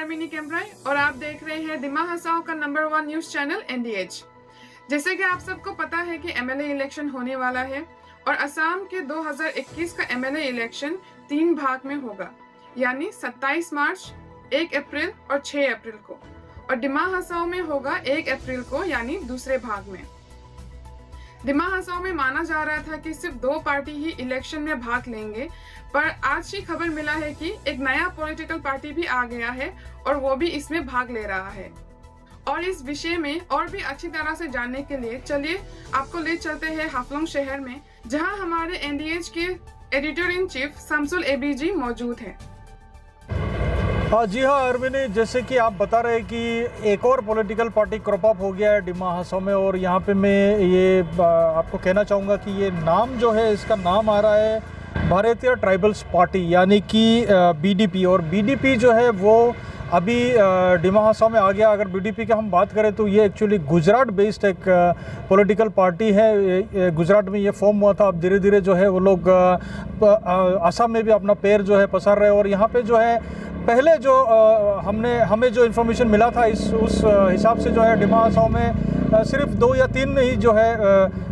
आर्मिनी कैमराई और आप देख रहे हैं दिमाग हसाओ का नंबर 1 न्यूज चैनल NDH। जैसे कि आप सबको पता है कि MLA इलेक्शन होने वाला है और असम के 2021 का MLA इलेक्शन 3 भाग में होगा, यानी 27 मार्च, 1 अप्रैल और 6 अप्रैल को, और दिमाग हसाओ में होगा 1 अप्रैल को, यानी दूसरे भाग में। दिमाग हसाओ में माना जा रहा था कि सिर्फ 2 पार्टी ही इलेक्शन में भाग लेंगे, पर आज ही खबर मिला है कि एक नया पॉलिटिकल पार्टी भी आ गया है और वो भी इसमें भाग ले रहा है। और इस विषय में और भी अच्छी तरह से जानने के लिए चलिए आपको ले चलते हैं हाफलोंग शहर में, जहां हमारे NDH के editor in chief Shamsul AB ji मौजूद हैं। जी हाँ अरविंद, जैसे कि आप बता रहे हैं कि एक और पॉलिटिकल पार्टी क्रॉप अप हो गया है दिमाग हसाओ में, और यहाँ पे मैं ये आपको कहना चाहूँगा कि ये नाम जो है, इसका नाम आ रहा है भारतीय ट्राइबल्स पार्टी, यानी कि BDP। और BDP जो है वो अभी दिमाग हसाओ में आ गया। अगर BDP की हम बात करें तो ये एक्चुअली गुजरात बेस्ड एक पॉलिटिकल पार्टी है। गुजरात में ये फॉर्म हुआ था। अब धीरे धीरे जो है वो लोग असम में भी अपना पैर जो है पसार रहे हैं। और यहाँ पे जो है पहले जो हमें जो इन्फॉर्मेशन मिला था उस हिसाब से जो है दिमाग हसाओ में सिर्फ 2 या 3 ही जो है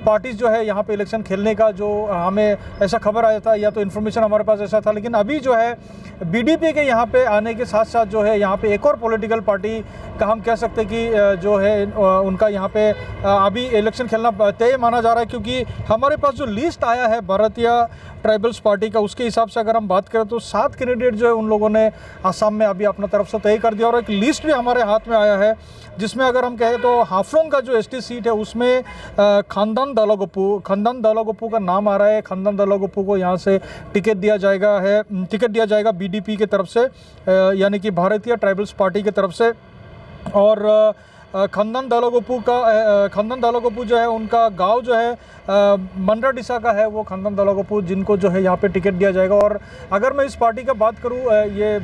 पार्टीज जो है यहाँ पे इलेक्शन खेलने का जो हमें ऐसा खबर आया था, या तो इन्फॉर्मेशन हमारे पास ऐसा था। लेकिन अभी जो है BDP के यहाँ पे आने के साथ साथ जो है यहाँ पे एक और पॉलिटिकल पार्टी का हम कह सकते हैं कि जो है उनका यहाँ पे अभी इलेक्शन खेलना तय माना जा रहा है, क्योंकि हमारे पास जो लिस्ट आया है भारतीय ट्राइबल्स पार्टी का, उसके हिसाब से अगर हम बात करें तो 7 कैंडिडेट जो है उन लोगों ने असम में अभी अपना तरफ से तय कर दिया। और एक लिस्ट भी हमारे हाथ में आया है, जिसमें अगर हम कहें तो हाफलोंग का जो ST सीट है उसमें खानदान दालोगोपू का नाम आ रहा है। खानदान दालोगोपू को यहाँ से टिकट दिया जाएगा BDP की तरफ से, यानी कि भारतीय ट्राइबल्स पार्टी की तरफ से। और खानदान दालोगोपू जो है उनका गांव जो है मंडराडिसा का है, वो खानदान दालोगोपू, जिनको जो है यहाँ पे टिकट दिया जाएगा। और अगर मैं इस पार्टी का बात करूँ, ये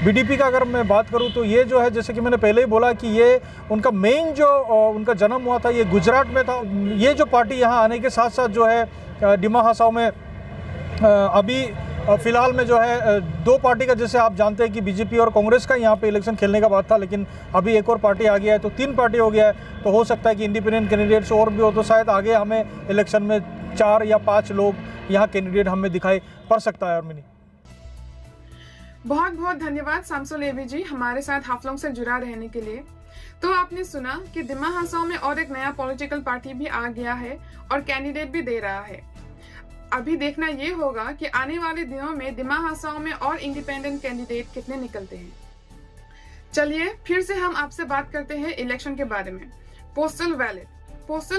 BDP का अगर मैं बात करूँ तो ये जो है, जैसे कि मैंने पहले ही बोला कि ये उनका मेन जो उनका जन्म हुआ था ये गुजरात में था। ये जो पार्टी यहाँ आने के साथ साथ जो है दिमाग हसाओ में अभी फिलहाल में जो है 2 पार्टी का, जैसे आप जानते हैं कि BJP और कांग्रेस का यहाँ पे इलेक्शन खेलने का बात था, लेकिन अभी एक और पार्टी आ गया है, तो 3 पार्टी हो गया है। तो हो सकता है कि इंडिपेंडेंट कैंडिडेट्स और भी हो, तो शायद आगे हमें इलेक्शन में 4 या 5 लोग यहाँ कैंडिडेट हमें दिखाई पड़ सकता है। अर्मिनी, बहुत बहुत धन्यवाद शमसुल एबी जी हमारे साथ हाफलोंग से जुड़ा रहने के लिए। तो आपने सुना कि दिमाग हसाओ में और एक नया पॉलिटिकल पार्टी भी आ गया है और कैंडिडेट भी दे रहा है। अभी देखना ये होगा कि आने वाले दिनों में दिमाग हसाओ में और इंडिपेंडेंट कैंडिडेट कितने निकलते हैं। चलिए फिर से हम आपसे बात करते हैं इलेक्शन के बारे में। पोस्टल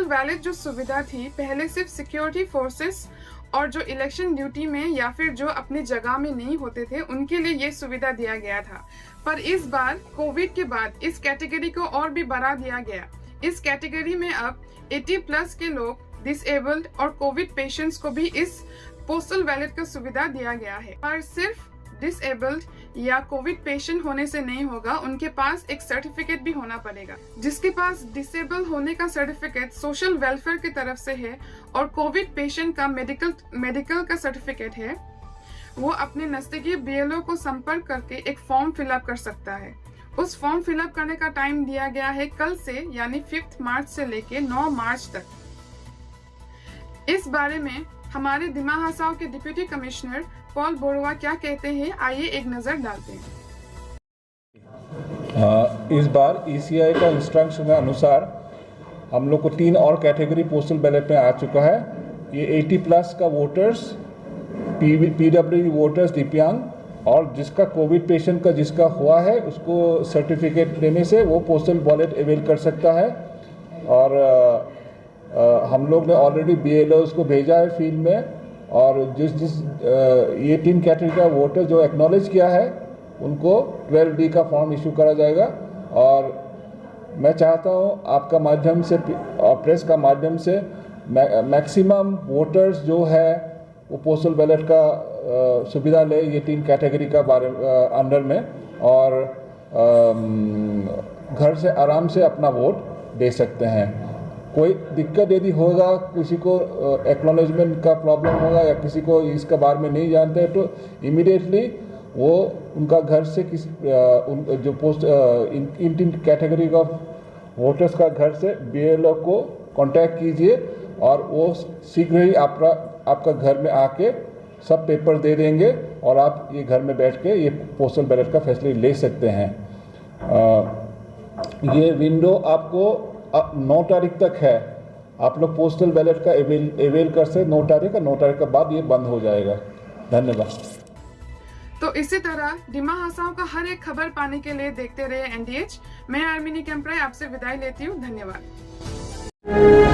बैलेट जो सुविधा थी पहले सिर्फ सिक्योरिटी फोर्सेस और जो इलेक्शन ड्यूटी में या फिर जो अपनी जगह में नहीं होते थे उनके लिए ये सुविधा दिया गया था, पर इस बार कोविड के बाद इस कैटेगरी को और भी बढ़ा दिया गया। इस कैटेगरी में अब 80+ के लोग, डिसेबल्ड और कोविड पेशेंट्स को भी इस पोस्टल बैलेट का सुविधा दिया गया है। पर सिर्फ डिसेबल्ड या कोविड पेशेंट होने से नहीं होगा, उनके पास एक सर्टिफिकेट भी होना पड़ेगा। जिसके पास डिसेबल होने का सर्टिफिकेट सोशल वेलफेयर की तरफ से है और कोविड पेशेंट का मेडिकल का सर्टिफिकेट है, वो अपने नजदीकी BLO को संपर्क करके एक फॉर्म फिलअप कर सकता है। उस फॉर्म फिलअप करने का टाइम दिया गया है कल से, यानी 5 मार्च से लेके 9 मार्च तक। इस बारे में हमारे दिमाग हसाओ के डिप्टी कमिश्नर पॉल बोरुआ क्या कहते हैं, आइए एक नजर डालते हैं। इस बार ECI का इंस्ट्रक्शन के अनुसार हम लोग को 3 और कैटेगरी पोस्टल बैलेट में आ चुका है। ये 80+ का वोटर्स, PWD वोटर्स, दिव्यांग, और जिसका कोविड पेशेंट का जिसका हुआ है उसको सर्टिफिकेट देने से वो पोस्टल बैलेट अवेल कर सकता है। और हम लोग ने ऑलरेडी BLOs को भेजा है फील्ड में, और ये 3 कैटेगरी का वोटर जो एक्नॉलेज किया है उनको 12D का फॉर्म इशू करा जाएगा। और मैं चाहता हूँ आपका माध्यम से और प्रेस का माध्यम से मैक्सिमम वोटर्स जो है वो पोस्टल बैलेट का सुविधा ले, ये 3 कैटेगरी का अंडर में, और घर से आराम से अपना वोट दे सकते हैं। कोई दिक्कत यदि होगा, किसी को एक्नॉलेजमेंट का प्रॉब्लम होगा या किसी को इसके बारे में नहीं जानते हैं, तो इमीडिएटली वो उनका घर से जो पोस्ट इन कैटेगरी का वोटर्स का घर से BLO को कांटेक्ट कीजिए और वो शीघ्र ही आपका घर में आके सब पेपर दे देंगे और आप ये घर में बैठ के ये पोस्टल बैलेट का फैसिलिटी ले सकते हैं। ये विंडो आपको 9 तारीख तक है। आप लोग पोस्टल बैलेट का अवेल कर सकते 9 तारीख और 9 तारीख के बाद ये बंद हो जाएगा। धन्यवाद। तो इसी तरह डिमा हसाओं का हर एक खबर पाने के लिए देखते रहे NDH। मैं आर्मिनी कैंपराय आपसे विदाई लेती हूँ। धन्यवाद।